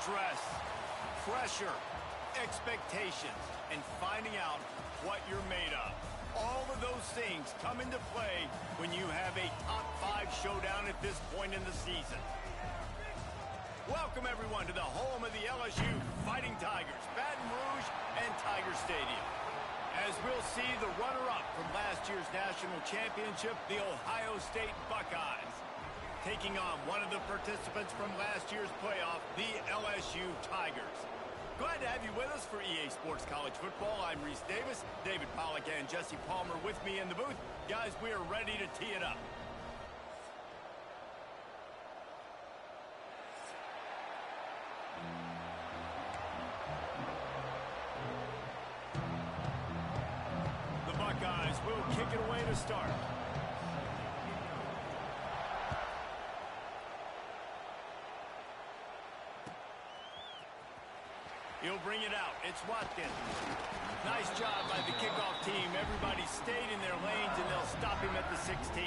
Stress, pressure, expectations, and finding out what you're made of. All of those things come into play when you have a top 5 showdown at this point in the season. Welcome, everyone, to the home of the LSU Fighting Tigers, Baton Rouge and Tiger Stadium. As we'll see the runner-up from last year's national championship, the Ohio State Buckeyes, taking on one of the participants from last year's playoff, the LSU Tigers. Glad to have you with us for EA Sports College Football. I'm Reese Davis, David Pollack and Jesse Palmer with me in the booth. Guys, we are ready to tee it up. The Buckeyes will kick it away to start. He'll bring it out. It's Watkins. Nice job by the kickoff team. Everybody stayed in their lanes, and they'll stop him at the 16.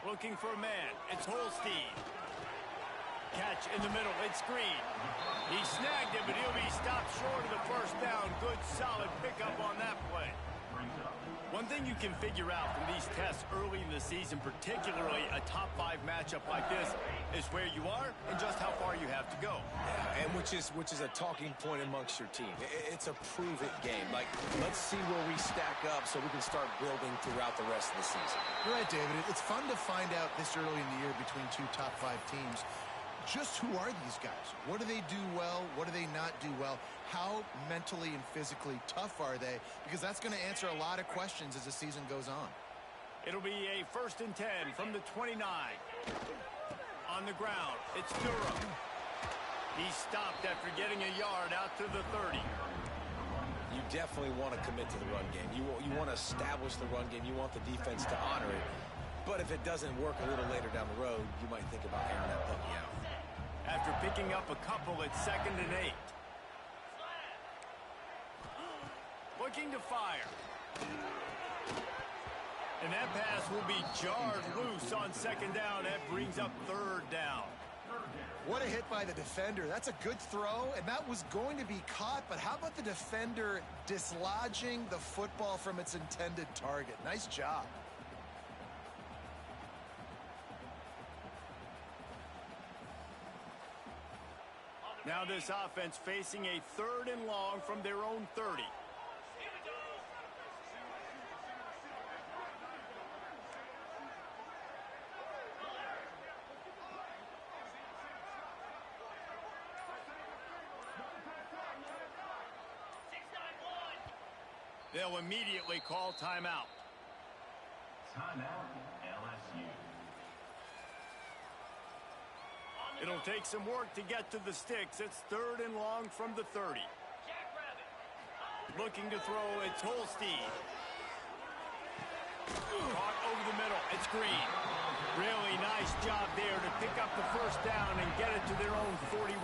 Looking for a man. It's Holstein. Catch in the middle. It's Green. He snagged it, but he'll be stopped short of the first down. Good, solid pickup on that play. One thing you can figure out from these tests early in the season, particularly a top 5 matchup like this, is where you are and just how far you have to go. Yeah, and which is a talking point amongst your team. It's a prove-it game. Like, let's see where we stack up so we can start building throughout the rest of the season. You're right, David. It's fun to find out this early in the year between 2 top 5 teams. Just who are these guys? What do they do well? What do they not do well? How mentally and physically tough are they? Because that's going to answer a lot of questions as the season goes on. It'll be a 1st and 10 from the 29. On the ground, it's Durham. He stopped after getting a yard out to the 30. You definitely want to commit to the run game. You want to establish the run game. You want the defense to honor it. But if it doesn't work a little later down the road, you might think about airing that puppy out. After picking up a couple, it's 2nd and 8. Looking to fire. And that pass will be jarred loose on 2nd down. That brings up 3rd down. What a hit by the defender. That's a good throw, and that was going to be caught. But how about the defender dislodging the football from its intended target? Nice job. Now this offense facing a 3rd and long from their own 30. They'll immediately call timeout. Timeout, LSU. It'll take some work to get to the sticks. It's 3rd and long from the 30. Looking to throw, it's Holstein. Caught over the middle, it's Green. Really nice job there to pick up the 1st down and get it to their own 41.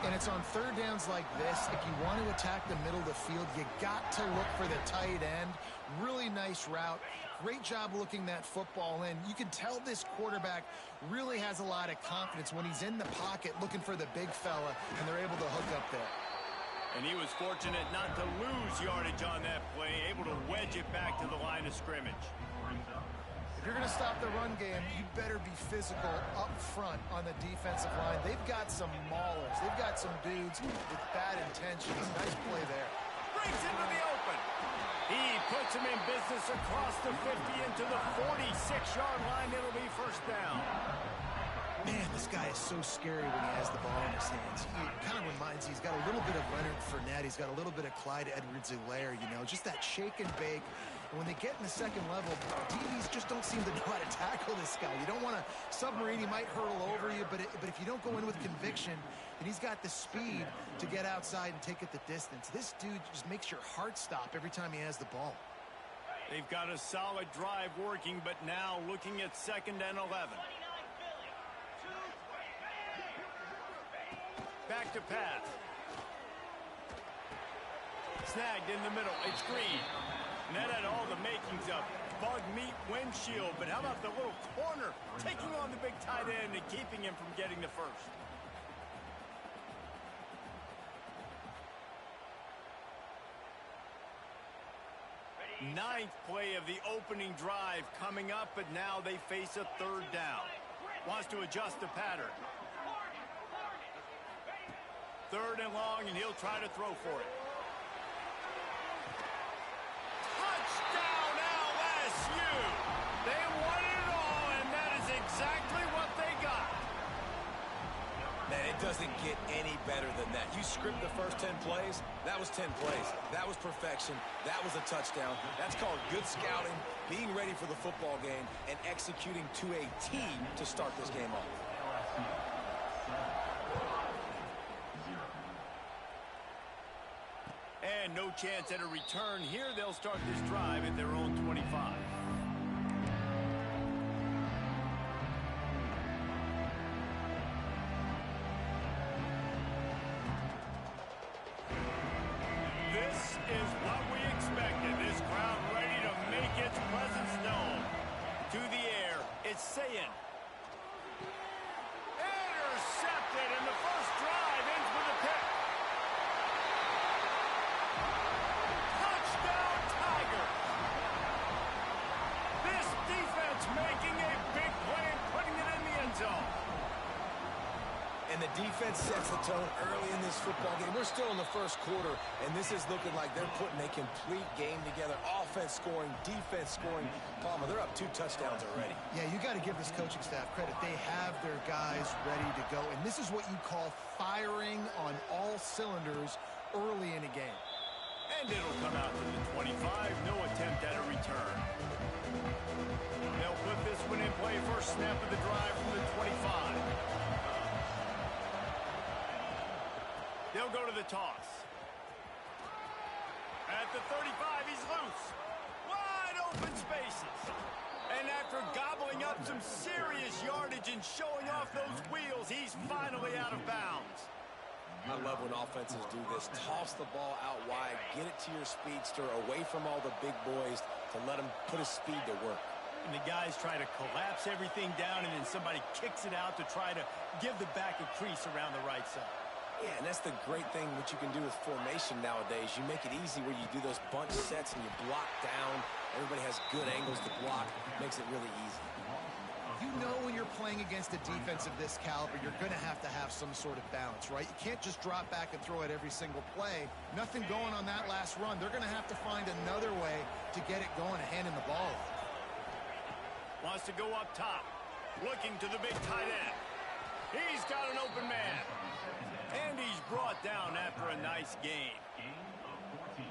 And it's on 3rd downs like this. If you want to attack the middle of the field, you got to look for the tight end. Really nice route. Great job looking that football in. You can tell this quarterback really has a lot of confidence when he's in the pocket looking for the big fella, and they're able to hook up there. And he was fortunate not to lose yardage on that play, able to wedge it back to the line of scrimmage. If you're going to stop the run game, you better be physical up front on the defensive line. They've got some maulers. They've got some dudes with bad intentions. Nice play there. Breaks into the open. He puts him in business across the 50 into the 46-yard line. It'll be 1st down. Man, this guy is so scary when he has the ball in his hands. He kind of reminds me, he's got a little bit of Leonard Fournette. He's got a little bit of Clyde Edwards-Helaire, you know, just that shake and bake. And when they get in the 2nd level, DBs just don't seem to know how to tackle this guy. You don't want to submarine. He might hurtle over you, but if you don't go in with conviction, and he's got the speed to get outside and take it the distance. This dude just makes your heart stop every time he has the ball. They've got a solid drive working, but now looking at 2nd and 11. Back to pass. Snagged in the middle. It's Green. And that had all the makings of bug meat windshield. But how about the little corner taking on the big tight end and keeping him from getting the first? Ninth play of the opening drive coming up, but now they face a third down. Wants to adjust the pattern. Third and long, and he'll try to throw for it. Touchdown, LSU! They won it all, and that is exactly what they got. Man, it doesn't get any better than that. You script the first 10 plays, that was 10 plays. That was perfection. That was a touchdown. That's called good scouting, being ready for the football game, and executing to a team to start this game off. And no chance at a return here. They'll start this drive at their own 25. This is what we expected. This crowd ready to make its presence known. To the air, it's Sayin. Intercepted, and the first drive ends with a pick. Touchdown, Tigers! This defense making a big play and putting it in the end zone. And the defense sets the tone early in this football game. We're still in the first quarter, and this is looking like they're putting a complete game together. Offense scoring, defense scoring. Palmer, they're up 2 touchdowns already. Yeah, you got to give this coaching staff credit. They have their guys ready to go, and this is what you call firing on all cylinders early in a game. And it'll come out to the 25. No attempt at a return. They'll put this one in play. First snap of the drive from the 25. They'll go to the toss. At the 35, he's loose. Wide open spaces. And after gobbling up some serious yardage and showing off those wheels, he's finally out of bounds. I love when offenses do this. Toss the ball out wide, get it to your speedster, away from all the big boys to let him put his speed to work. And the guys try to collapse everything down, and then somebody kicks it out to try to give the back a crease around the right side. Yeah, and that's the great thing what you can do with formation nowadays. You make it easy where you do those bunch sets and you block down. Everybody has good angles to block. Makes it really easy. You know when you're playing against a defense of this caliber, you're going to have some sort of balance, right? You can't just drop back and throw it every single play. Nothing going on that last run. They're going to have to find another way to get it going and handing the ball off. Wants to go up top. Looking to the big tight end. He's got an open man. And he's brought down after a nice game.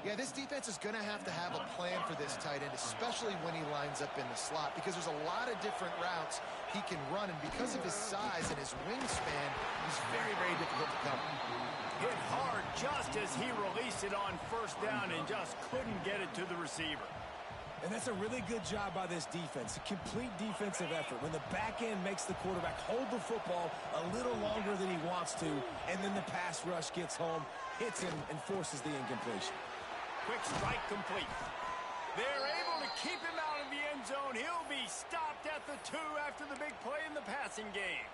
Yeah, this defense is going to have a plan for this tight end, especially when he lines up in the slot, because there's a lot of different routes he can run, and because of his size and his wingspan, he's very, very difficult to cover. Hit hard just as he released it on first down and just couldn't get it to the receiver. And that's a really good job by this defense, a complete defensive effort. When the back end makes the quarterback hold the football a little longer than he wants to, and then the pass rush gets home, hits him, and forces the incompletion. Quick strike complete. They're able to keep him out of the end zone. He'll be stopped at the 2 after the big play in the passing game.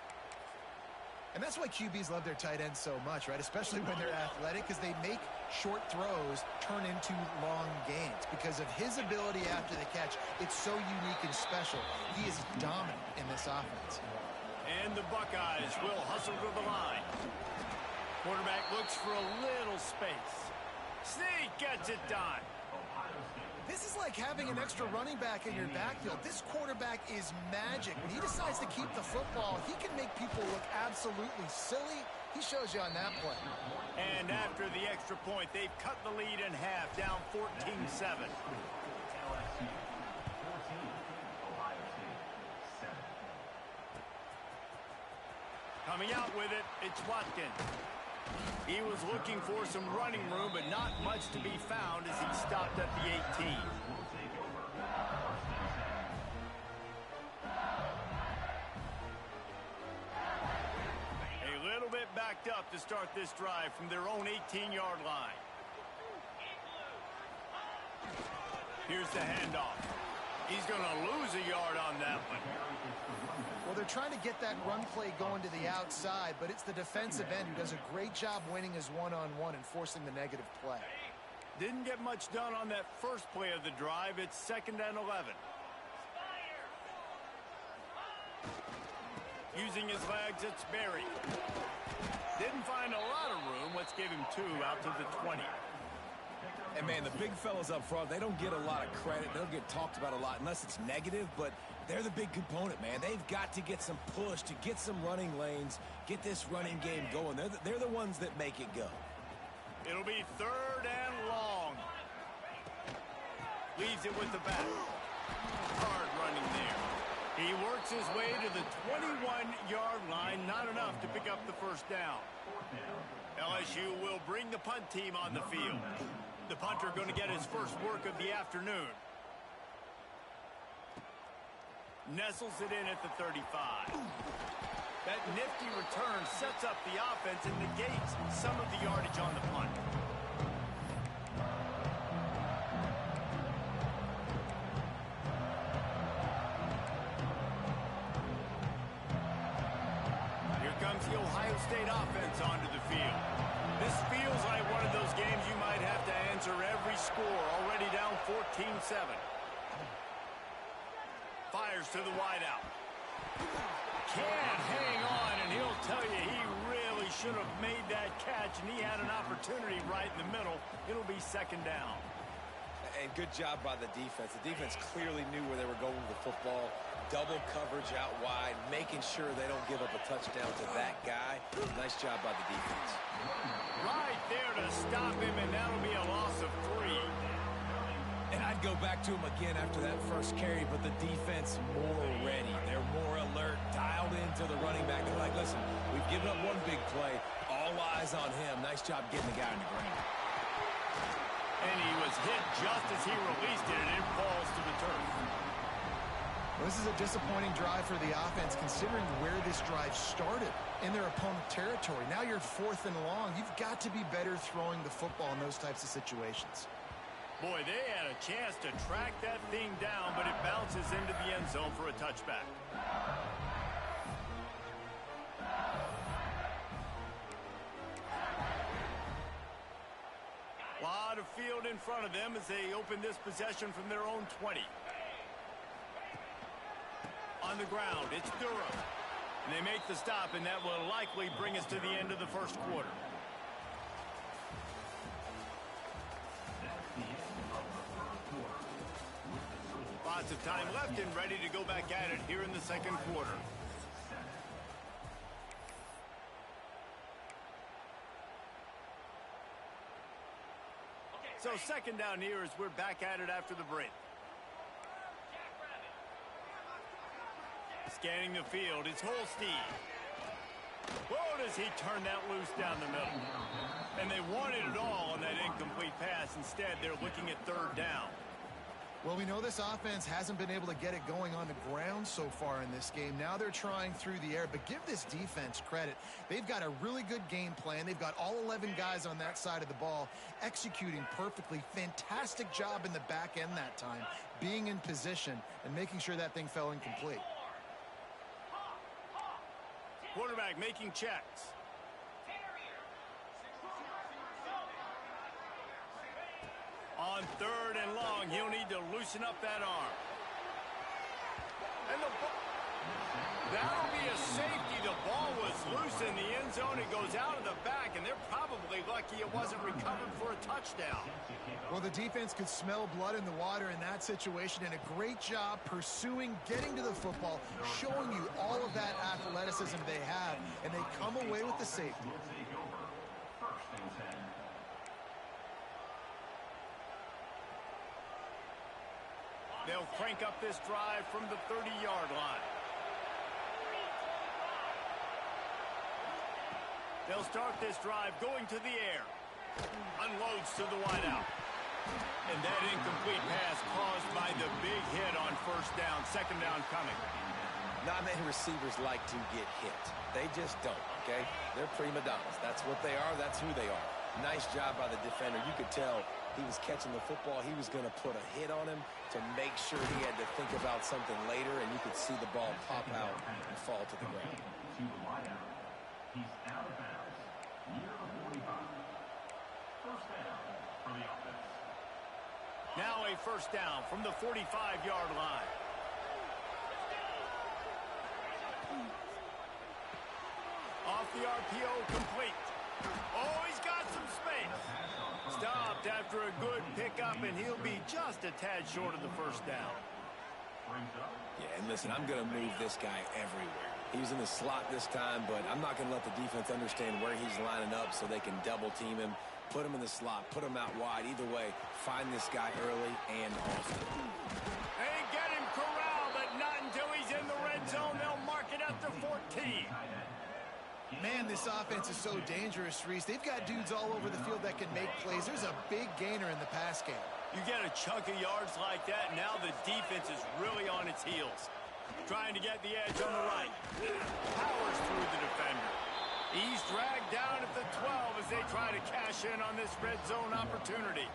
And that's why QBs love their tight ends so much, right? Especially when they're athletic, because they make short throws turn into long gains. Because of his ability after the catch, it's so unique and special. He is dominant in this offense. And the Buckeyes will hustle to the line. Quarterback looks for a little space. Sneak gets it done. This is like having an extra running back in your backfield. This quarterback is magic. When he decides to keep the football, he can make people look absolutely silly. He shows you on that play. And after the extra point, they've cut the lead in half, down 14-7. Coming out with it, it's Watkins. He was looking for some running room, but not much to be found as he stopped at the 18. A little bit backed up to start this drive from their own 18-yard line. Here's the handoff. He's going to lose a yard on that one. Well, they're trying to get that run play going to the outside, but it's the defensive end who does a great job winning his one-on-one and forcing the negative play. Didn't get much done on that first play of the drive. It's 2nd and 11. Using his legs, it's Berry. Didn't find a lot of room. Let's give him 2 out to the 20. And, man, the big fellas up front, they don't get a lot of credit. They don't get talked about a lot unless it's negative, but they're the big component, man. They've got to get some push, to get some running lanes, get this running game going. They're the ones that make it go. It'll be 3rd and long. Leaves it with the back. Hard running there. He works his way to the 21-yard line. Not enough to pick up the first down. LSU will bring the punt team on the field. The punter going to get his first work of the afternoon. Nestles it in at the 35. That nifty return sets up the offense and negates some of the yardage on the punt. Here comes the Ohio State offense onto the field. This feels like one of those games you might have to answer every score. Already down 14-7. Fires to the wideout. Can't hang on, and he'll tell you he really should have made that catch, and he had an opportunity right in the middle. It'll be 2nd down. And good job by the defense. The defense clearly knew where they were going with the football. Double coverage out wide, making sure they don't give up a touchdown to that guy. Nice job by the defense. Right there to stop him, and that'll be a loss of 3. And I'd go back to him again after that first carry, but the defense more ready. They're more alert, dialed into the running back. They're like, listen, we've given up one big play. All eyes on him. Nice job getting the guy on the ground. And he was hit just as he released it, and it falls to the turf. Well, this is a disappointing drive for the offense, considering where this drive started in their opponent territory. Now you're 4th and long. You've got to be better throwing the football in those types of situations. Boy, they had a chance to track that thing down, but it bounces into the end zone for a touchback. Lot of field in front of them as they open this possession from their own 20. On the ground, it's Durham. And they make the stop, and that will likely bring us to the end of the first quarter. Lots of time left and ready to go back at it here in the 2nd quarter. So 2nd down here as we're back at it after the break. Scanning the field, it's Holstein. Whoa, does he turn that loose down the middle. And they wanted it all on that incomplete pass. Instead, they're looking at 3rd down. Well, we know this offense hasn't been able to get it going on the ground so far in this game. Now they're trying through the air, but give this defense credit. They've got a really good game plan. They've got all 11 guys on that side of the ball executing perfectly. Fantastic job in the back end that time, being in position and making sure that thing fell incomplete. Quarterback making checks. On 3rd and long, he'll need to loosen up that arm. And that'll be a safety. The ball was loose in the end zone. It goes out of the back, and they're probably lucky it wasn't recovered for a touchdown. Well, the defense could smell blood in the water in that situation, and a great job pursuing, getting to the football, showing you all of that athleticism they have, and they come away with the safety. They'll crank up this drive from the 30-yard line. They'll start this drive going to the air. Unloads to the wideout. And that incomplete pass caused by the big hit on 1st down. 2nd down coming. Not many receivers like to get hit. They just don't, okay? They're prima donnas. That's what they are. That's who they are. Nice job by the defender. You could tell he was catching the football, he was going to put a hit on him to make sure he had to think about something later, and you could see the ball pop out and fall to the ground. To the wideout. He's out of bounds. Near the 45. First down for the offense. Now a first down from the 45-yard line. Off the RPO, complete. Oh, he's got some space. Stopped after a good pickup, and he'll be just a tad short of the first down. Yeah, and listen, I'm going to move this guy everywhere. He was in the slot this time, but I'm not going to let the defense understand where he's lining up so they can double team him, put him in the slot, put him out wide. Either way, find this guy early and often. They get him corralled, but not until he's in the red zone. They'll mark it at the 14. Man, this offense is so dangerous, Reese. They've got dudes all over the field that can make plays. There's a big gainer in the pass game. You get a chunk of yards like that, and now the defense is really on its heels. Trying to get the edge on the right. Powers through the defender. He's dragged down at the 12 as they try to cash in on this red zone opportunity.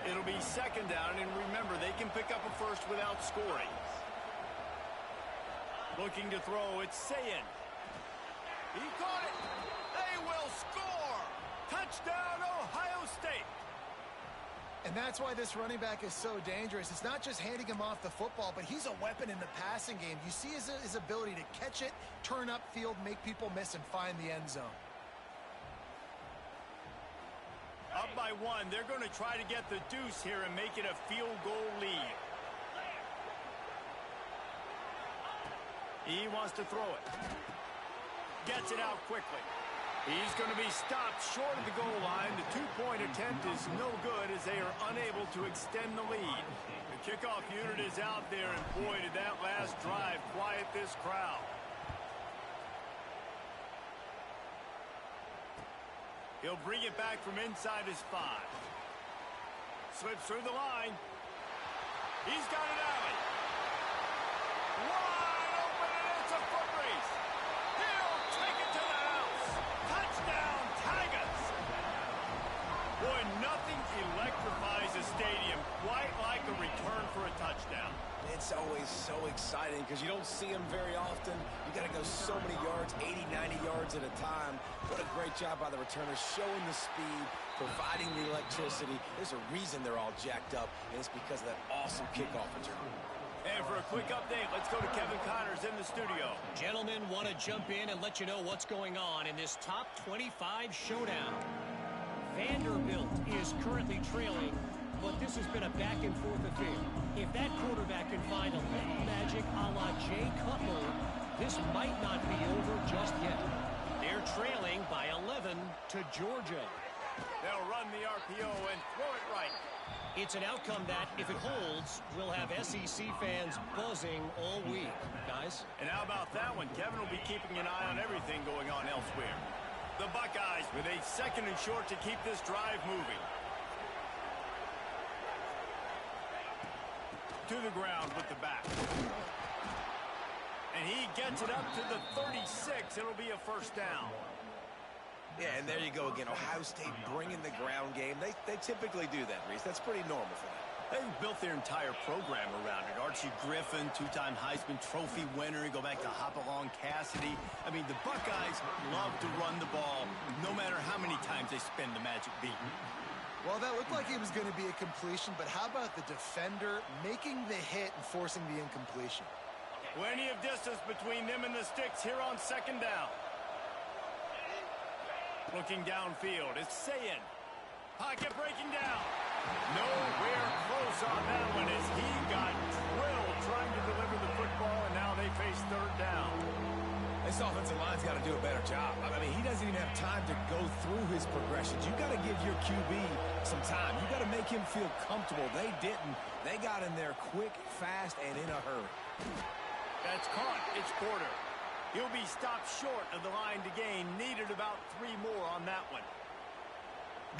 It'll be second down, and remember, they can pick up a first without scoring. Looking to throw, it's Sayin. He caught it. They will score. Touchdown, Ohio State. And that's why this running back is so dangerous. It's not just handing him off the football, but he's a weapon in the passing game. You see his ability to catch it, turn upfield, make people miss, and find the end zone. Up by one, they're going to try to get the deuce here and make it a field goal lead. He wants to throw it. Gets it out quickly. He's going to be stopped short of the goal line. The two-point attempt is no good as they are unable to extend the lead. The kickoff unit is out there, and boy, did that last drive quiet this crowd. He'll bring it back from inside his 5. Slips through the line. He's got it alley. Wide open, and it's a foot race. He'll take it to the house. Touchdown, Tigers. Boy, nothing electrifies a stadium quite like a return for a touchdown. It's always so exciting because you don't see them very often. You got to go so many yards, 80, 90 yards at a time. What a great job by the returners, showing the speed, providing the electricity. There's a reason they're all jacked up, and it's because of that awesome kickoff return. And for a quick update, let's go to Kevin Connors in the studio. Gentlemen, want to jump in and let you know what's going on in this top 25 showdown. Vanderbilt is currently trailing, but this has been a back-and-forth affair. If that quarterback can find a little magic a la Jay Cutler, this might not be over just yet. They're trailing by 11 to Georgia. They'll run the RPO and throw it right. It's an outcome that, if it holds, will have SEC fans buzzing all week. Guys? And how about that one? Kevin will be keeping an eye on everything going on elsewhere. The Buckeyes with a second and short to keep this drive moving. To the ground with the back. And he gets it up to the 36. It'll be a first down. Yeah, and there you go again. Ohio State bringing the ground game. They typically do that, Reese. That's pretty normal for them. They've built their entire program around it. Archie Griffin, two-time Heisman Trophy winner. You go back to Hopalong Cassidy. I mean, the Buckeyes love to run the ball, no matter how many times they spin the magic beat. Well, that looked like it was going to be a completion, but how about the defender making the hit and forcing the incompletion? Plenty of distance between them and the sticks here on second down. Looking downfield, it's Sayin. Pocket breaking down. Nowhere close on that one as he got drilled trying to deliver the football, and now they face third down. This offensive line's got to do a better job. I mean, he doesn't even have time to go through his progressions. You got to give your QB some time. You got to make him feel comfortable. They didn't. They got in there quick, fast, and in a hurry. That's caught. It's Porter. He'll be stopped short of the line to gain. Needed about 3 more on that one.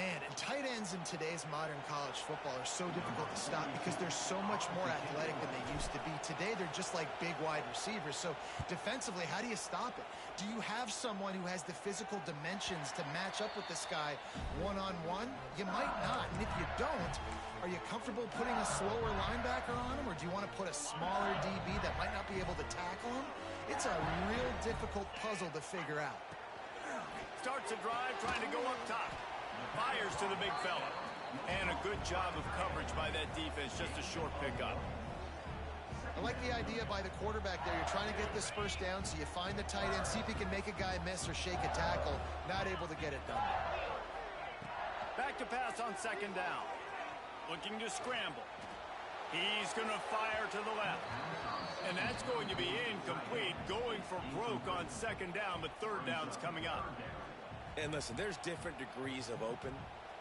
Man, and tight ends in today's modern college football are so difficult to stop because they're so much more athletic than they used to be. Today, they're just like big wide receivers. So defensively, how do you stop it? Do you have someone who has the physical dimensions to match up with this guy one-on-one? You might not. And if you don't, are you comfortable putting a slower linebacker on him, or do you want to put a smaller DB that might not be able to tackle him? It's a real difficult puzzle to figure out. Starts a drive trying to go up top. Fires to the big fella. And a good job of coverage by that defense. Just a short pickup. I like the idea by the quarterback there. You're trying to get this first down, so you find the tight end, see if he can make a guy miss or shake a tackle. Not able to get it done. Back to pass on second down. Looking to scramble. He's going to fire to the left. And that's going to be incomplete. Going for broke on second down, but third down's coming up. And listen, there's different degrees of open,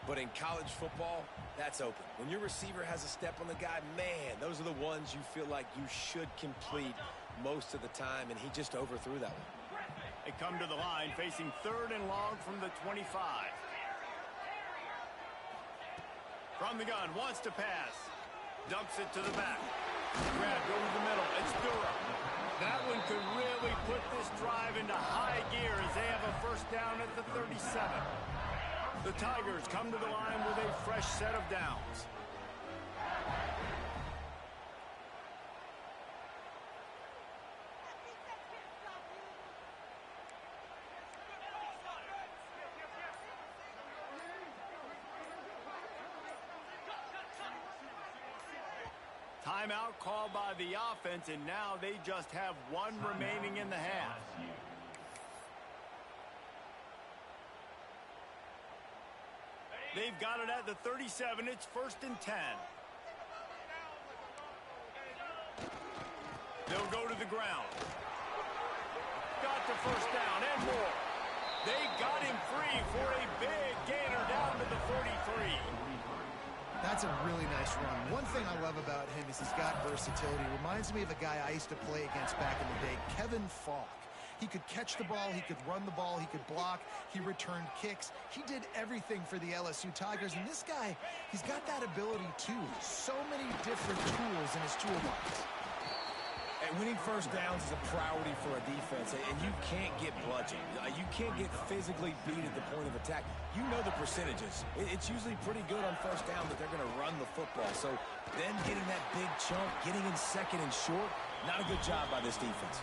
but in college football, that's open. When your receiver has a step on the guy, man, those are the ones you feel like you should complete most of the time, and he just overthrew that one. They come to the line, facing third and long from the 25. From the gun, wants to pass. Dumps it to the back. Grabbed over the middle. It's Durham. That one could really put this drive into high gear as they have a first down at the 37. The Tigers come to the line with a fresh set of downs. Timeout called by the offense, and now they just have one remaining in the half. They've got it at the 37. It's first and 10. They'll go to the ground. Got the first down and more. They got him free for a big gainer down to the 43. That's a really nice run. One thing I love about him is he's got versatility. Reminds me of a guy I used to play against back in the day, Kevin Falk. He could catch the ball, he could run the ball, he could block, he returned kicks. He did everything for the LSU Tigers, and this guy, he's got that ability too. So many different tools in his toolbox. And winning first downs is a priority for a defense, and you can't get bludgeoned. You can't get physically beat at the point of attack. You know the percentages. It's usually pretty good on first down that they're going to run the football. So then getting that big chunk, getting in second and short, not a good job by this defense.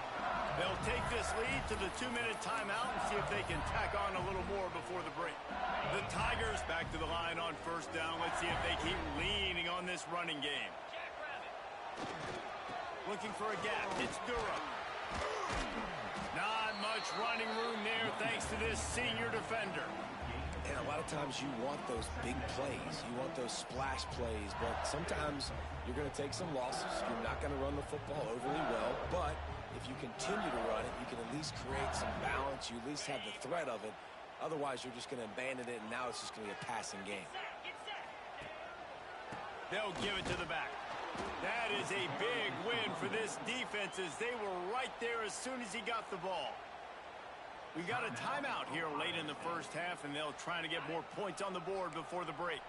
They'll take this lead to the 2-minute timeout and see if they can tack on a little more before the break. The Tigers back to the line on first down. Let's see if they keep leaning on this running game. Looking for a gap. It's Durham. Not much running room there thanks to this senior defender. And a lot of times you want those big plays. You want those splash plays. But sometimes you're going to take some losses. You're not going to run the football overly well. But if you continue to run it, you can at least create some balance. You at least have the threat of it. Otherwise, you're just going to abandon it, and now it's just going to be a passing game. They'll give it to the back. That is a big win for this defense as they were right there as soon as he got the ball. We got a timeout here late in the first half, and they'll try to get more points on the board before the break.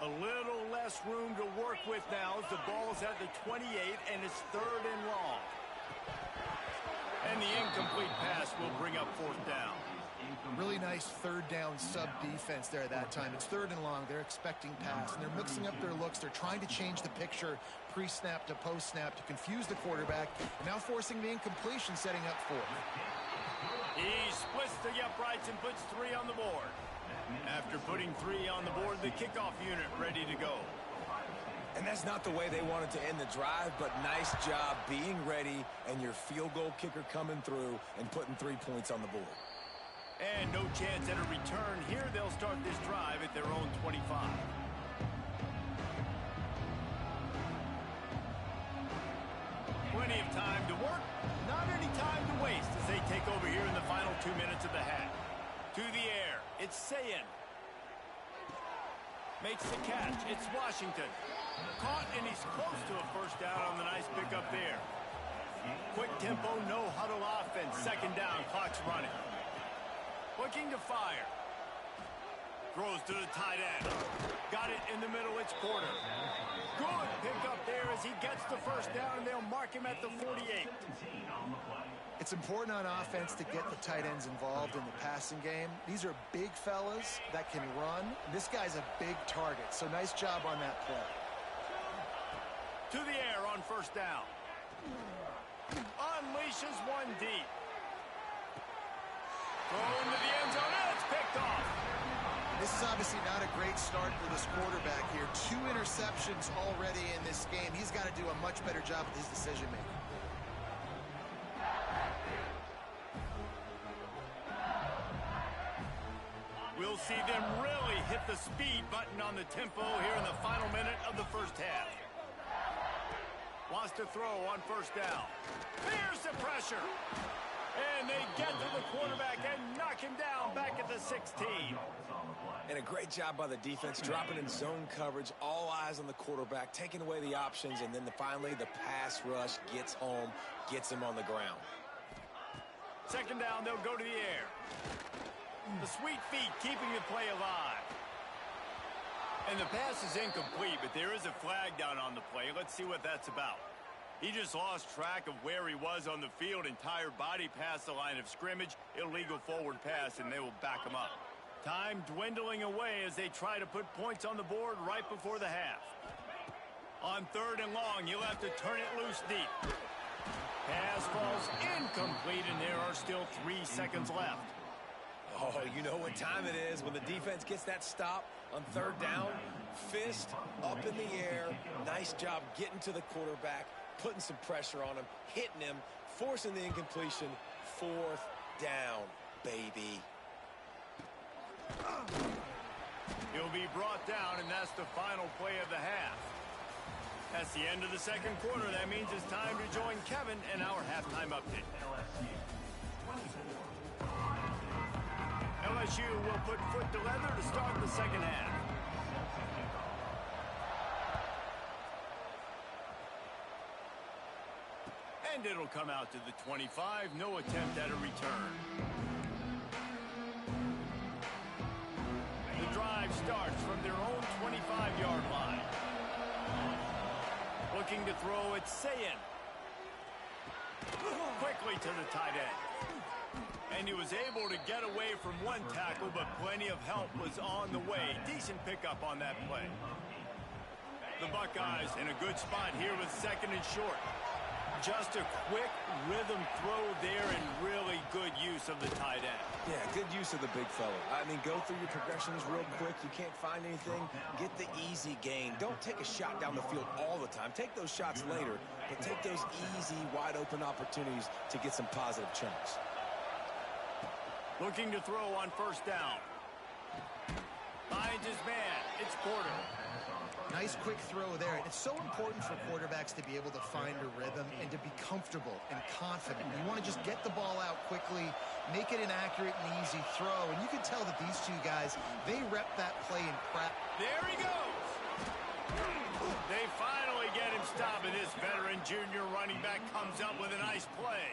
A little less room to work with now as the ball's at the 28, and it's third and long. And the incomplete pass will bring up fourth down. Really nice third down sub defense there that time. It's third and long. They're expecting pass, and they're mixing up their looks. They're trying to change the picture pre-snap to post-snap to confuse the quarterback, and now forcing the incompletion, setting up fourth. He splits the uprights and puts 3 on the board. After putting 3 on the board, the kickoff unit ready to go. And that's not the way they wanted to end the drive, but nice job being ready and your field goal kicker coming through and putting 3 points on the board. And no chance at a return here. They'll start this drive at their own 25. Plenty of time to work. Not any time to waste as they take over here in the final 2 minutes of the half. To the air. It's Sayin. Makes the catch. It's Washington. Caught, and he's close to a first down on the nice pickup there. Quick tempo, no huddle offense. Second down, clock's running. Looking to fire. throws to the tight end. Got it in the middle, it's Porter. Good pickup there as he gets the first down, and they'll mark him at the 48. It's important on offense to get the tight ends involved in the passing game. These are big fellas that can run. This guy's a big target, so nice job on that play. To the air on first down. Unleashes one deep. Throw into the end zone, and it's picked off. This is obviously not a great start for this quarterback here. 2 interceptions already in this game. He's got to do a much better job with his decision-making. We'll see them really hit the speed button on the tempo here in the final minute of the first half. Wants to throw on first down. Here's the pressure. And they get to the quarterback and knock him down back at the 16. And a great job by the defense, dropping in zone coverage, all eyes on the quarterback, taking away the options, and then finally the pass rush gets home, gets him on the ground. Second down, they'll go to the air. The sweet feet keeping the play alive. And the pass is incomplete, but there is a flag down on the play. Let's see what that's about. He just lost track of where he was on the field. Entire body past the line of scrimmage. Illegal forward pass, and they will back him up. Time dwindling away as they try to put points on the board right before the half. On third and long, you'll have to turn it loose deep. Pass falls incomplete, and there are still 3 seconds left. Oh, you know what time it is when the defense gets that stop on third down. Fist up in the air. Nice job getting to the quarterback, putting some pressure on him, hitting him, forcing the incompletion. 4th down, baby. He'll be brought down, and that's the final play of the half. That's the end of the second quarter. That means it's time to join Kevin in our halftime update. LSU will put foot to leather to start the second half. And it'll come out to the 25. No attempt at a return. The drive starts from their own 25-yard line. Looking to throw, it's Sayin. Quickly to the tight end. And he was able to get away from one tackle, but plenty of help was on the way. Decent pickup on that play. The Buckeyes in a good spot here with second and short. Just a quick rhythm throw there and really good use of the tight end. Yeah, good use of the big fella. I mean, go through your progressions real quick. You can't find anything. Get the easy gain. Don't take a shot down the field all the time. Take those shots later, but take those easy, wide-open opportunities to get some positive chunks. Looking to throw on first down. Finds his man. It's Porter. Nice quick throw there. It's so important for quarterbacks to be able to find a rhythm and to be comfortable and confident. You want to just get the ball out quickly, make it an accurate and easy throw. And you can tell that these two guys, they rep that play in practice. There he goes. They finally get him stopped, and this veteran junior running back comes up with a nice play.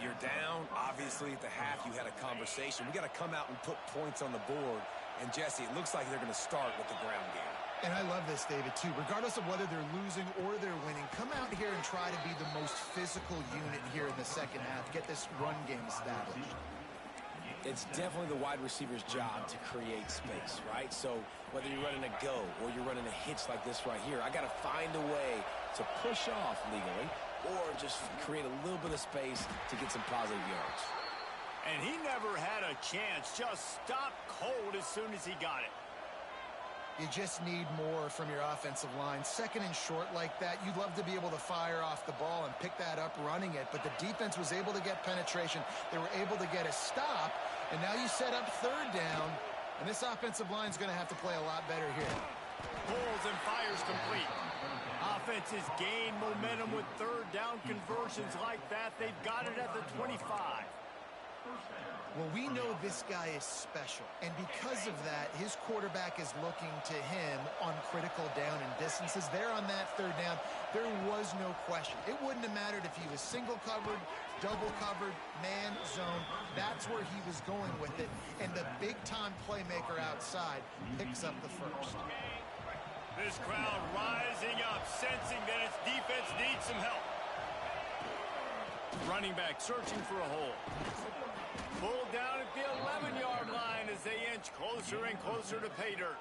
You're down. Obviously, at the half, you had a conversation. We got to come out and put points on the board. And, Jesse, it looks like they're going to start with the ground game. And I love this, David, too. Regardless of whether they're losing or they're winning, come out here and try to be the most physical unit here in the second half. Get this run game established. It's definitely the wide receiver's job to create space, right? So whether you're running a go or you're running a hitch like this right here, I got to find a way to push off legally or just create a little bit of space to get some positive yards. And he never had a chance. Just stopped cold as soon as he got it. You just need more from your offensive line. Second and short like that, you'd love to be able to fire off the ball and pick that up running it. But the defense was able to get penetration. They were able to get a stop. And now you set up third down. And this offensive line is going to have to play a lot better here. Pulls and fires complete. Offenses gain momentum with third down conversions like that. They've got it at the 25. Well, we know this guy is special, and because of that, his quarterback is looking to him on critical down and distances. There on that third down, there was no question. It wouldn't have mattered if he was single covered, double covered, man zone. That's where he was going with it. And the big-time playmaker outside picks up the first. This crowd rising up, sensing that its defense needs some help. Running back searching for a hole. Pulled down at the 11-yard line as they inch closer and closer to pay dirt.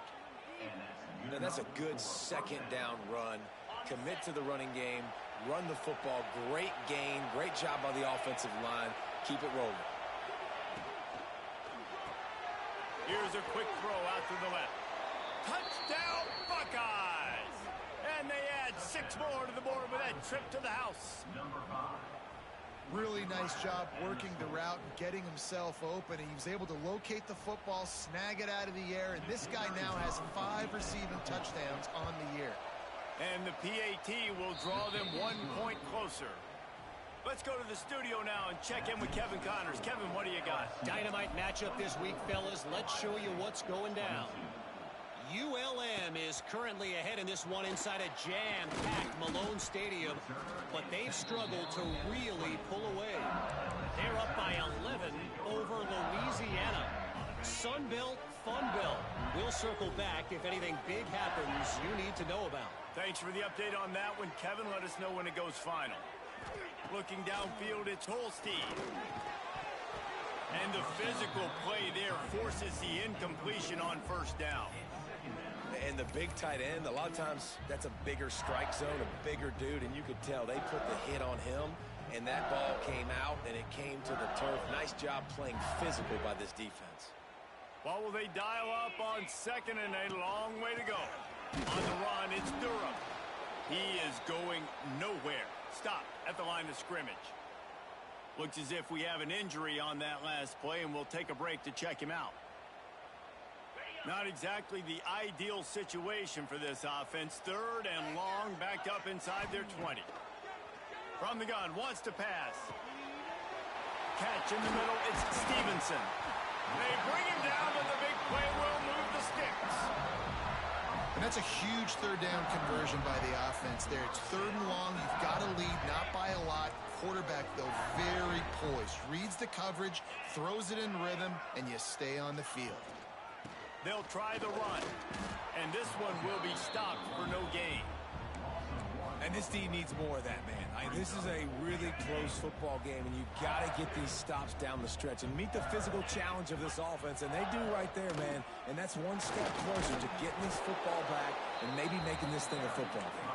Now, that's a good second down run. Commit to the running game. Run the football. Great gain. Great job by the offensive line. Keep it rolling. Here's a quick throw out to the left. Touchdown, Buckeyes! And they add 6 more to the board with that trip to the house. Really nice job working the route and getting himself open. He was able to locate the football, snag it out of the air, and this guy now has 5 receiving touchdowns on the year. And the PAT will draw them 1 point closer. Let's go to the studio now and check in with Kevin Connors. Kevin, what do you got? Dynamite matchup this week, fellas. Let's show you what's going down. ULM is currently ahead in this one inside a jam-packed Malone Stadium, but they've struggled to really pull away. They're up by 11 over Louisiana. Sunbelt, Funbelt. We'll circle back if anything big happens you need to know about. Thanks for the update on that one, Kevin. Let us know when it goes final. Looking downfield, it's Holstein. And the physical play there forces the incompletion on first down. And the big tight end, a lot of times that's a bigger strike zone, a bigger dude, and you could tell they put the hit on him, and that ball came out, and it came to the turf. Nice job playing physical by this defense. Well, will they dial up on second and a long way to go? On the run, it's Durham. He is going nowhere. Stop at the line of scrimmage. Looks as if we have an injury on that last play, and we'll take a break to check him out. Not exactly the ideal situation for this offense. Third and long, backed up inside their 20. From the gun, wants to pass. Catch in the middle, it's Stevenson. They bring him down, but the big play will move the sticks. And that's a huge third down conversion by the offense there. It's third and long. You've got to lead, not by a lot. Quarterback, though, very poised. Reads the coverage, throws it in rhythm, and you stay on the field. They'll try the run, and this one will be stopped for no gain. And this D needs more of that, man. This is a really close football game, and you've got to get these stops down the stretch and meet the physical challenge of this offense, and they do right there, man. And that's one step closer to getting this football back and maybe making this thing a football game.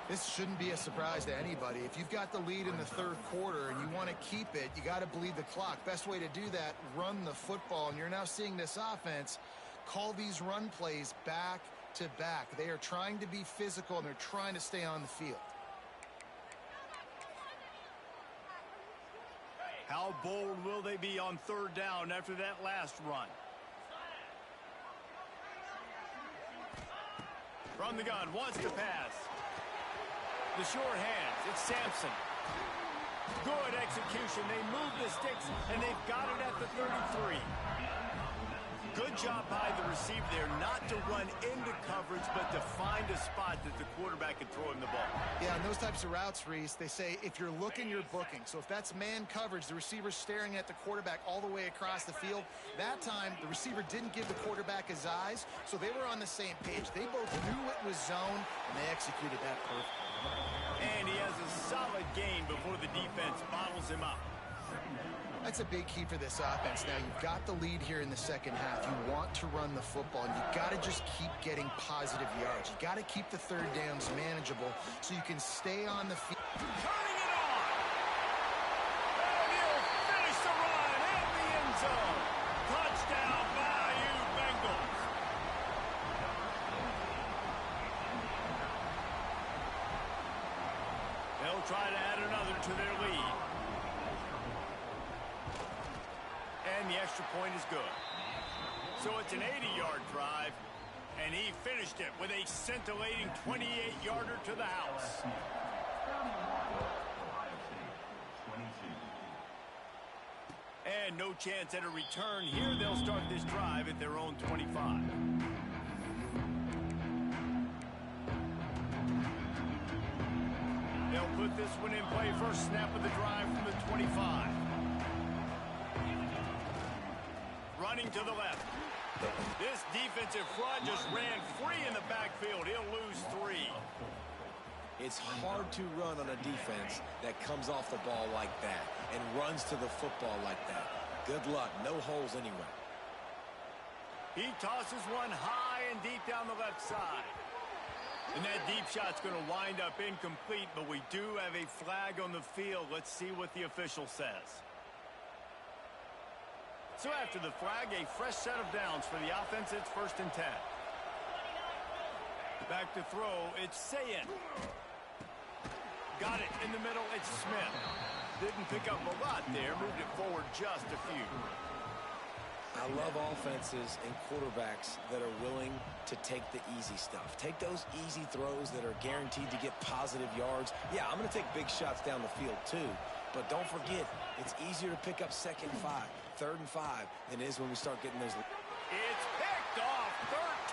This shouldn't be a surprise to anybody. If you've got the lead in the third quarter and you want to keep it, you got to bleed the clock. Best way to do that, run the football. And you're now seeing this offense call these run plays back to back. They are trying to be physical, and they're trying to stay on the field. How bold will they be on third down after that last run? From the gun, wants to pass. The short hands, it's Sampson. Good execution. They move the sticks, and they've got it at the 33. Good job by the receiver there, not to run into coverage, but to find a spot that the quarterback can throw him the ball. Yeah, and those types of routes, Reese, they say if you're looking, you're booking. So if that's man coverage, the receiver's staring at the quarterback all the way across the field. That time, the receiver didn't give the quarterback his eyes, so they were on the same page. They both knew it was zone, and they executed that perfectly. And he has a solid gain before the defense bottles him up. That's a big key for this offense. Now, you've got the lead here in the second half. You want to run the football, and you've got to just keep getting positive yards. You've got to keep the third downs manageable so you can stay on the field. Turning it on! And he'll finish the run in the end zone. Touchdown, Bayou Bengals. They'll try to add another to their lead. And the extra point is good. So it's an 80-yard drive, and he finished it with a scintillating 28-yarder to the house. And no chance at a return here. They'll start this drive at their own 25. They'll put this one in play. First snap of the drive from the 25. running to the left. This defensive front just ran free in the backfield. He'll lose 3. It's hard to run on a defense that comes off the ball like that and runs to the football like that. Good luck. No holes anywhere. He tosses one high and deep down the left side. And that deep shot's going to wind up incomplete, but we do have a flag on the field. Let's see what the official says. So after the flag, a fresh set of downs for the offense. It's 1st and 10. Back to throw. It's Sayin. Got it in the middle. It's Smith. Didn't pick up a lot there. Moved it forward just a few. I love offenses and quarterbacks that are willing to take the easy stuff. Take those easy throws that are guaranteed to get positive yards. Yeah, I'm going to take big shots down the field too. But don't forget, it's easier to pick up 2nd and 5, 3rd and 5 than it is when we start getting those. It's picked off.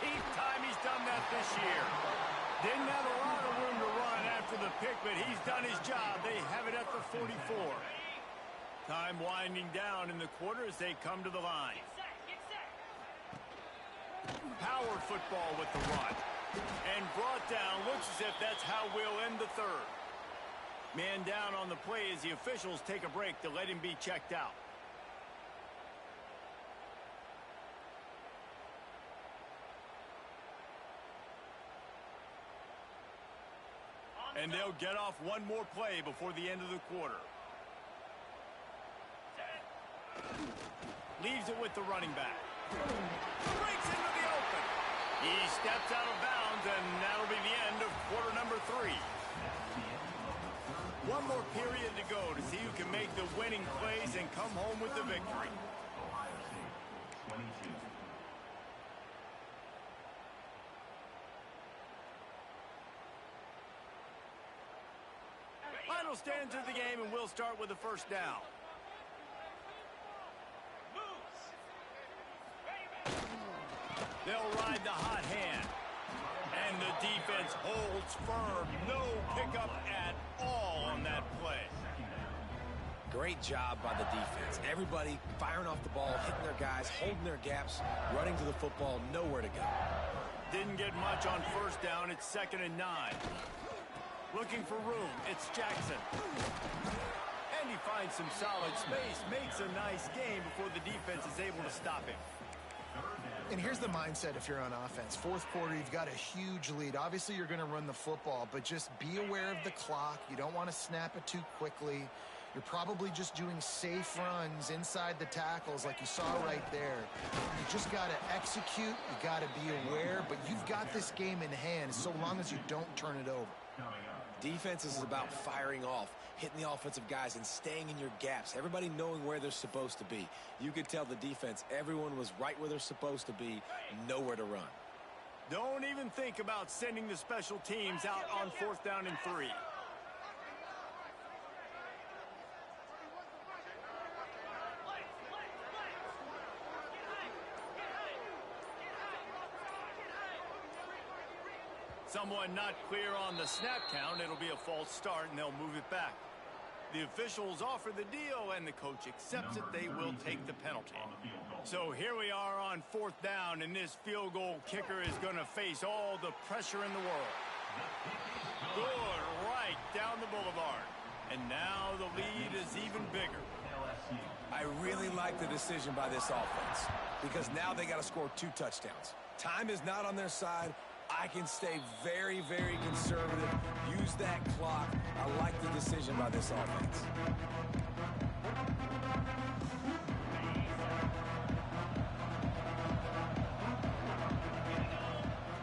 13th time he's done that this year. Didn't have a lot of room to run after the pick, but he's done his job. They have it at the 44. Time winding down in the quarter as they come to the line. Power football with the run. And brought down. Looks as if that's how we'll end the 3rd. Man down on the play as the officials take a break to let him be checked out. And they'll get off one more play before the end of the quarter. Leaves it with the running back. Breaks into the open. He steps out of bounds, and that'll be the end of quarter number 3. One more period to go to see who can make the winning plays and come home with the victory. Ohio State, 22. Final stands of the game, and we'll start with the 1st down. They'll ride the hot hand. And the defense holds firm. No pickup at all on that play. Great job by the defense. Everybody firing off the ball, hitting their guys, holding their gaps, running to the football, nowhere to go. Didn't get much on 1st down. It's 2nd and 9. Looking for room. It's Jackson. And he finds some solid space. Makes a nice game before the defense is able to stop him. And here's the mindset if you're on offense. 4th quarter, you've got a huge lead. Obviously, you're going to run the football, but just be aware of the clock. You don't want to snap it too quickly. You're probably just doing safe runs inside the tackles like you saw right there. You just got to execute. You got to be aware, but you've got this game in hand so long as you don't turn it over. Defense is about firing off, hitting the offensive guys, and staying in your gaps. Everybody knowing where they're supposed to be. You could tell the defense, everyone was right where they're supposed to be, nowhere to run. Don't even think about sending the special teams out on 4th down and 3. Someone not clear on the snap count. It'll be a false start, and they'll move it back. The officials offer the deal, and the coach accepts it. They will take the penalty. So here we are on 4th down, and this field goal kicker is going to face all the pressure in the world. Good, right down the boulevard. And now the lead is even bigger. I really like the decision by this offense because now they got to score 2 touchdowns. Time is not on their side. I can stay very, very conservative. Use that clock. I like the decision by this offense.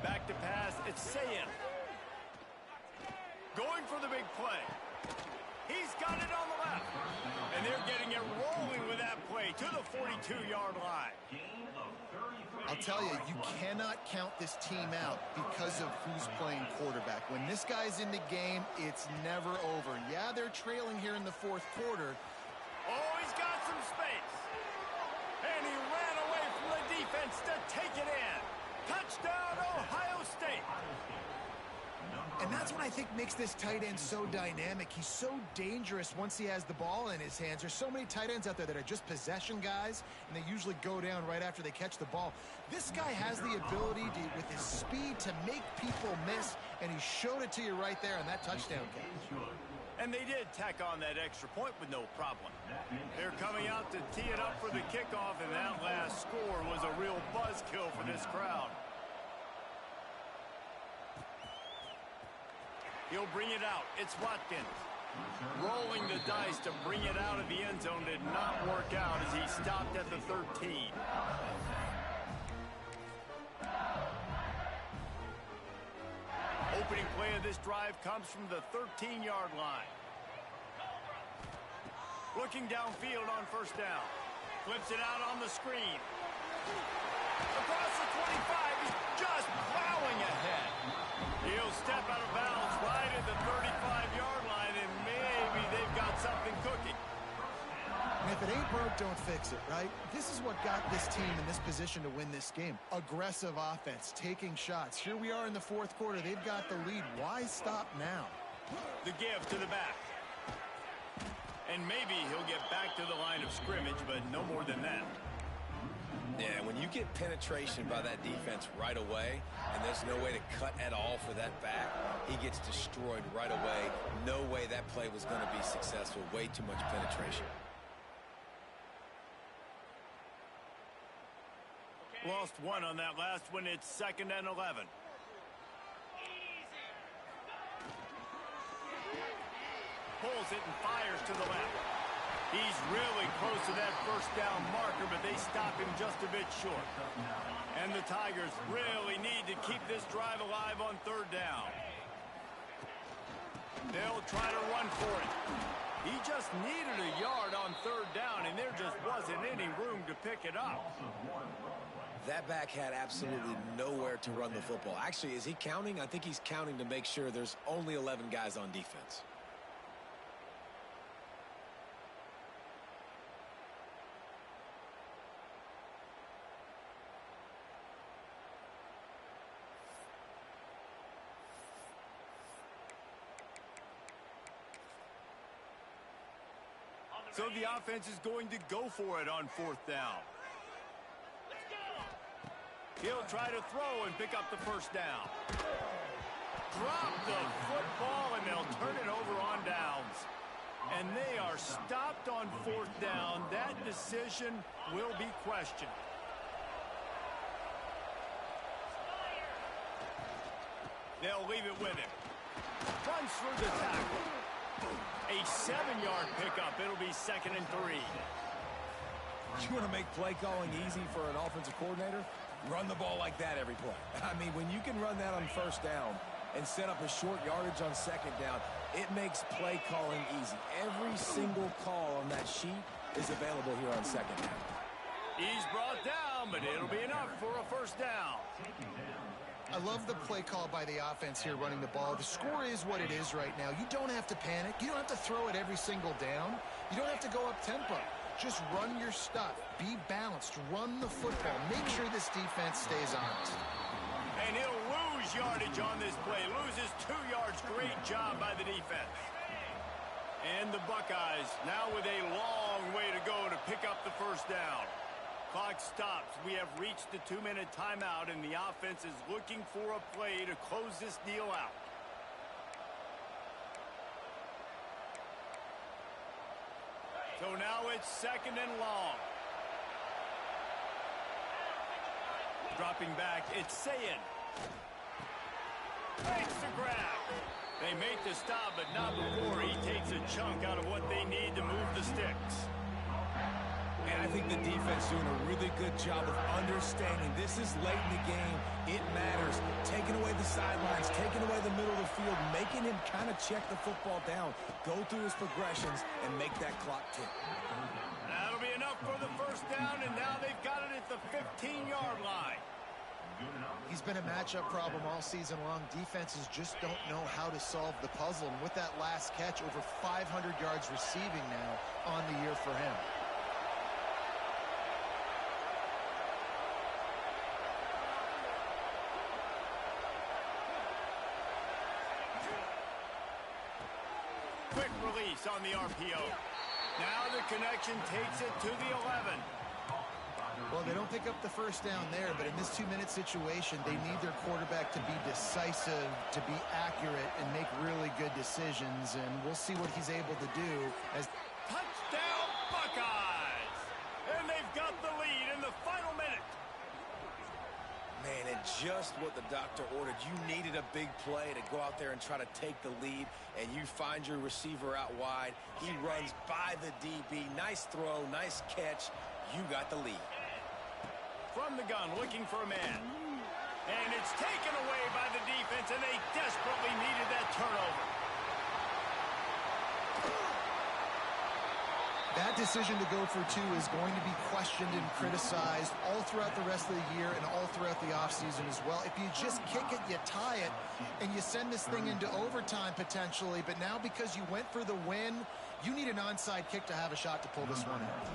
Back to pass. It's Sayin. Going for the big play. He's got it on the left. And they're getting it rolling with that play to the 42-yard line. I'll tell you, you cannot count this team out because of who's playing quarterback. When this guy's in the game, it's never over. Yeah, they're trailing here in the 4th quarter. Oh, he's got some space. And he ran away from the defense to take it in. Touchdown, Ohio State. And that's what I think makes this tight end so dynamic. He's so dangerous once he has the ball in his hands. There's so many tight ends out there that are just possession guys, and they usually go down right after they catch the ball. This guy has the ability to, with his speed, to make people miss, and he showed it to you right there on that touchdown catch. And they did tack on that extra point with no problem. They're coming out to tee it up for the kickoff, and that last score was a real buzzkill for this crowd. He'll bring it out. It's Watkins. Rolling the dice to bring it out of the end zone did not work out as he stopped at the 13. Opening play of this drive comes from the 13-yard line. Looking downfield on first down. Flips it out on the screen. Across the 25, he's just plowing ahead. He'll step out of bounds right at the 35-yard line, and maybe they've got something cooking. And if it ain't broke, don't fix it, right? This is what got this team in this position to win this game. Aggressive offense, taking shots. Here we are in the fourth quarter. They've got the lead. Why stop now? The give to the back. And maybe he'll get back to the line of scrimmage, but no more than that. Yeah, when you get penetration by that defense right away, and there's no way to cut at all for that back, he gets destroyed right away. No way that play was going to be successful. Way too much penetration. Lost one on that last one. It's 2nd and 11. Pulls it and fires to the left. He's really close to that first down marker, but they stop him just a bit short. And the Tigers really need to keep this drive alive on 3rd down. They'll try to run for it. He just needed a yard on 3rd down, and there just wasn't any room to pick it up. That back had absolutely nowhere to run the football. Actually, is he counting? I think he's counting to make sure there's only 11 guys on defense. So the offense is going to go for it on 4th down. He'll try to throw and pick up the first down. Drop the football, and they'll turn it over on downs. And they are stopped on 4th down. That decision will be questioned. They'll leave it with him. Runs through the tackle. A 7-yard pickup. It'll be 2nd and 3. You want to make play calling easy for an offensive coordinator? Run the ball like that every play. I mean, when you can run that on 1st down and set up a short yardage on 2nd down, it makes play calling easy. Every single call on that sheet is available here on 2nd down. He's brought down, but it'll be enough for a first down. I love the play call by the offense here running the ball. The score is what it is right now. You don't have to panic. You don't have to throw it every single down. You don't have to go up tempo. Just run your stuff. Be balanced. Run the football. Make sure this defense stays honest. And he'll lose yardage on this play. Loses 2 yards. Great job by the defense. And the Buckeyes now with a long way to go to pick up the first down. Clock stops. We have reached the 2-minute timeout, and the offense is looking for a play to close this deal out. So now it's 2nd and long. Dropping back, it's Sayin. Makes the grab. They make the stop, but not before he takes a chunk out of what they need to move the sticks. And I think the defense doing a really good job of understanding this is late in the game. It matters. Taking away the sidelines, taking away the middle of the field, making him kind of check the football down, go through his progressions, and make that clock tick. That'll be enough for the first down, and now they've got it at the 15-yard line. He's been a matchup problem all season long. Defenses just don't know how to solve the puzzle. And with that last catch, over 500 yards receiving now on the year for him. on the RPO. Now the connection takes it to the 11. Well, they don't pick up the first down there, but in this 2-minute situation, they need their quarterback to be decisive, to be accurate, and make really good decisions, and we'll see what he's able to do as... Touchdown, Buckeyes! And they've got the lead in the final minute. Man, and just what the doctor ordered. You needed a big play to go out there and try to take the lead, and you find your receiver out wide. He runs by the DB. Nice throw, nice catch. You got the lead. From the gun, looking for a man. And it's taken away by the defense, and they desperately needed that turnover. That decision to go for 2 is going to be questioned and criticized all throughout the rest of the year and all throughout the offseason as well. If you just kick it, you tie it, and you send this thing into overtime potentially, but now because you went for the win, you need an onside kick to have a shot to pull this one out.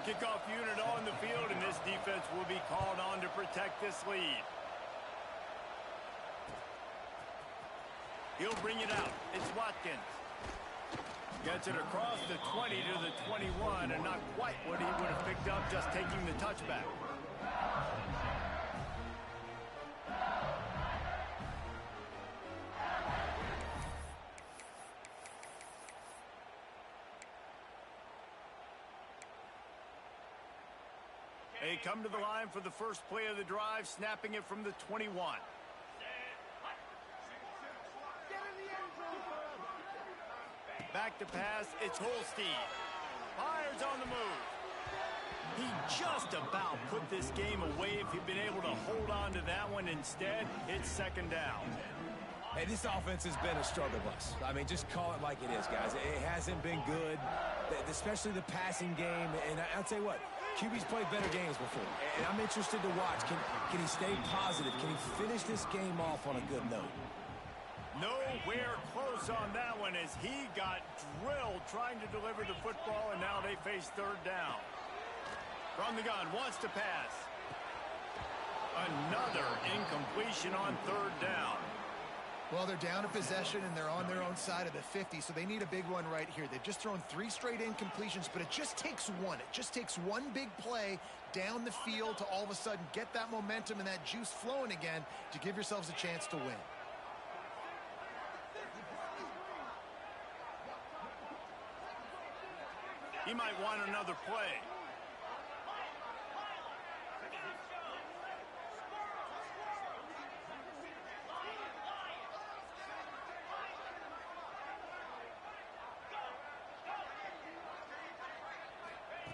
Kickoff unit on the field, and this defense will be called on to protect this lead. He'll bring it out. It's Watkins. Gets it across the 20 to the 21, and not quite what he would have picked up just taking the touchback. They come to the line for the first play of the drive, snapping it from the 21. Back to pass, it's Holstein. Fires on the move. He just about put this game away if he'd been able to hold on to that one. Instead, it's second down. Hey, this offense has been a struggle bus. I mean, just call it like it is, guys. It hasn't been good, especially the passing game. And I'll tell you what, QB's played better games before. And I'm interested to watch. Can he stay positive? Can he finish this game off on a good note? Nowhere close on that one as he got drilled trying to deliver the football, and now they face third down. From the gun, wants to pass. Another incompletion on third down. Well, they're down a possession, and they're on their own side of the 50, so they need a big one right here. They've just thrown 3 straight incompletions, but it just takes one. It just takes one big play down the field to all of a sudden get that momentum and that juice flowing again to give yourselves a chance to win. He might want another play.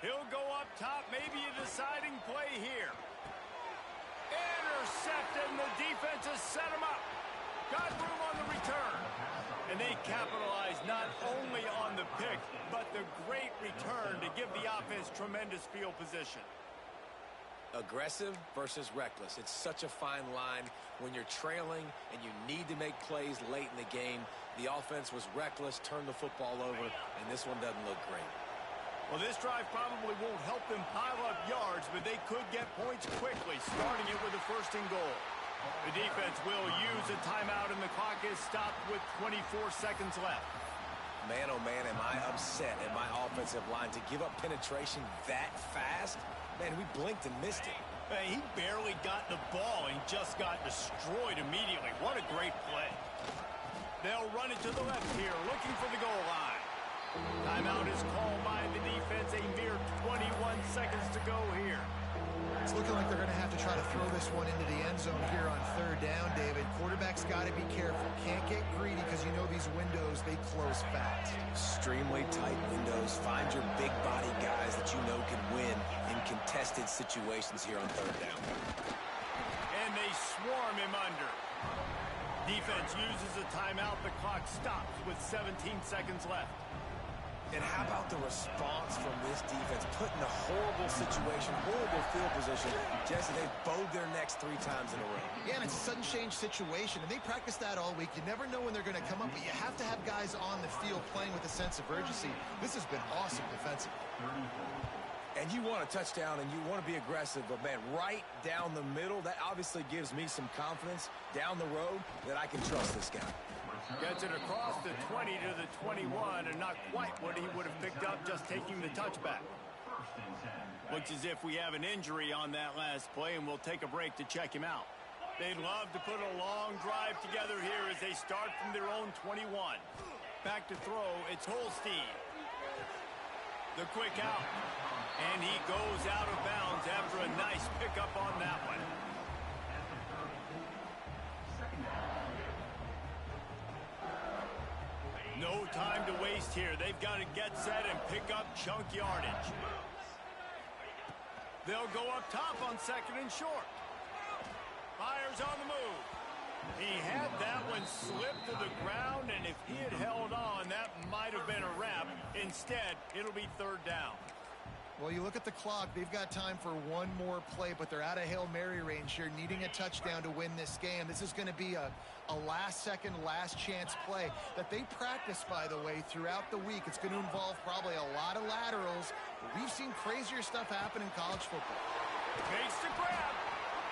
He'll go up top, maybe a deciding play here. Intercepted, and the defense has set him up. Got room on the return. And they capitalize not only on the pick, but the great return to give the offense tremendous field position. Aggressive versus reckless. It's such a fine line when you're trailing and you need to make plays late in the game. The offense was reckless, turned the football over, and this one doesn't look great. Well, this drive probably won't help them pile up yards, but they could get points quickly, starting it with a first and goal. The defense will use a timeout, and the clock is stopped with 24 seconds left. Man, oh man, am I upset at my offensive line to give up penetration that fast? Man, we blinked and missed it. Hey, he barely got the ball and just got destroyed immediately. What a great play. They'll run it to the left here, looking for the goal line. Timeout is called by the defense. A mere 21 seconds to go here. It's looking like they're going to have to try to throw this one into the end zone here on third down, David. Quarterback's got to be careful. Can't get greedy because you know these windows, they close fast. Extremely tight windows. Find your big body guys that you know can win in contested situations here on third down. And they swarm him under. Defense uses a timeout. The clock stops with 17 seconds left. And how about the response from this defense? Put in a horrible situation, horrible field position. Jesse, they bowed their necks 3 times in a row. Yeah, and it's a sudden change situation, and they practice that all week. You never know when they're going to come up, but you have to have guys on the field playing with a sense of urgency. This has been awesome defensively. And you want a touchdown, and you want to be aggressive, but, man, right down the middle, that obviously gives me some confidence down the road that I can trust this guy. Gets it across the 20 to the 21, and not quite what he would have picked up just taking the touchback. Looks as if we have an injury on that last play, and we'll take a break to check him out. They'd love to put a long drive together here as they start from their own 21. Back to throw, it's Holstein. The quick out. And he goes out of bounds after a nice pickup on that one. No time to waste here. They've got to get set and pick up chunk yardage. They'll go up top on second and short. Fires on the move. He had that one slip to the ground, and if he had held on, that might have been a wrap. Instead, it'll be third down. Well, you look at the clock. They've got time for one more play, but they're out of Hail Mary range here, needing a touchdown to win this game. This is going to be a last-second, last-chance play that they practice, by the way, throughout the week. It's going to involve probably a lot of laterals. But we've seen crazier stuff happen in college football. Makes the grab.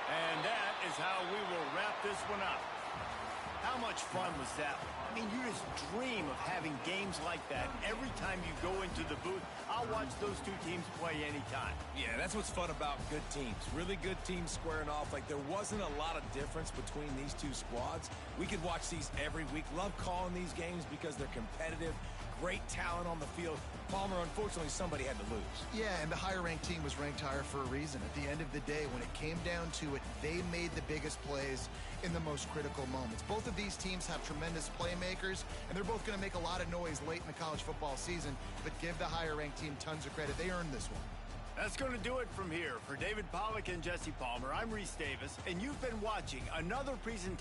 And that is how we will wrap this one up. How much fun was that? I mean, you just dream of having games like that every time you go into the booth. I'll watch those two teams play anytime. Yeah, that's what's fun about good teams. Really good teams squaring off. Like, there wasn't a lot of difference between these two squads. We could watch these every week. Love calling these games because they're competitive. Great talent on the field. Palmer, unfortunately, somebody had to lose. Yeah, and the higher-ranked team was ranked higher for a reason. At the end of the day, when it came down to it, they made the biggest plays in the most critical moments. Both of these teams have tremendous playmakers, and they're both going to make a lot of noise late in the college football season, but give the higher-ranked team tons of credit. They earned this one. That's going to do it from here. For David Pollack and Jesse Palmer, I'm Reese Davis, and you've been watching another presentation